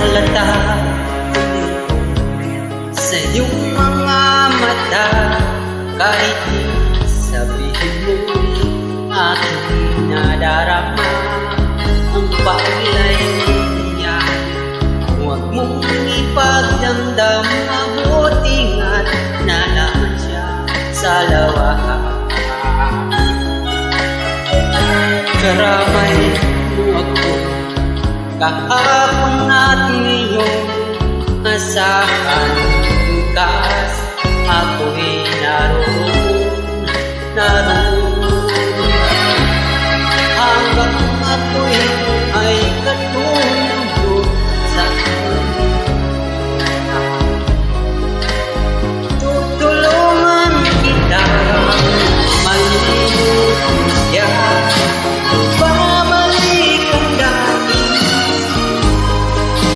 halata sa iyong mga mata. Kahit sabihin mo aking nadarama ang paglay niya, huwag mong ipagdamdam. Mabuti nga't nalaman siya sa lawahan. Karamay mo ako kahapon at ngayong asahan.